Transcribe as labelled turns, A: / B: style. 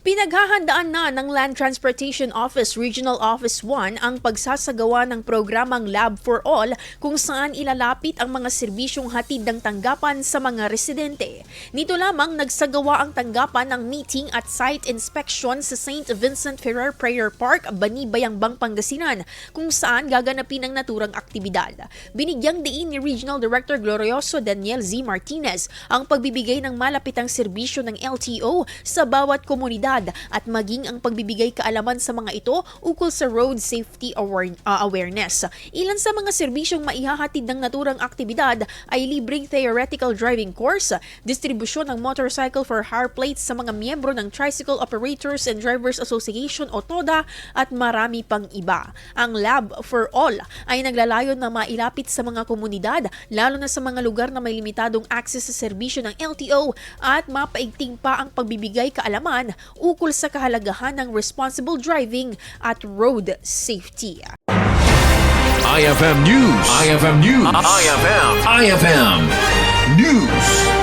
A: Pinaghahandaan na ng Land Transportation Office Regional Office 1 ang pagsasagawa ng programang Lab for All kung saan ilalapit ang mga serbisyong hatid ng tanggapan sa mga residente. Nito lamang nagsagawa ang tanggapan ng meeting at site inspection sa St. Vincent Ferrer Prayer Park, Bani, Bayangbang, Pangasinan, kung saan gaganapin ang naturang aktibidad. Binigyang diin ni Regional Director Glorioso Daniel Z. Martinez ang pagbibigay ng malapitang serbisyo ng LTO sa bawat komunidad at maging ang pagbibigay kaalaman sa mga ito ukol sa road safety awareness. Ilan sa mga serbisyong maihahatid ng naturang aktibidad ay libreng theoretical driving course, distribusyon ng motorcycle for hire plates sa mga miyembro ng Tricycle Operators and Drivers Association o TODA at marami pang iba. Ang Lab for All ay naglalayon na mailapit sa mga komunidad, lalo na sa mga lugar na may limitadong access sa serbisyo ng LTO at mapaigting pa ang pagbibigay kaalaman ukol sa kahalagahan ng responsible driving at road safety.
B: IFM News. IFM News. IFM News.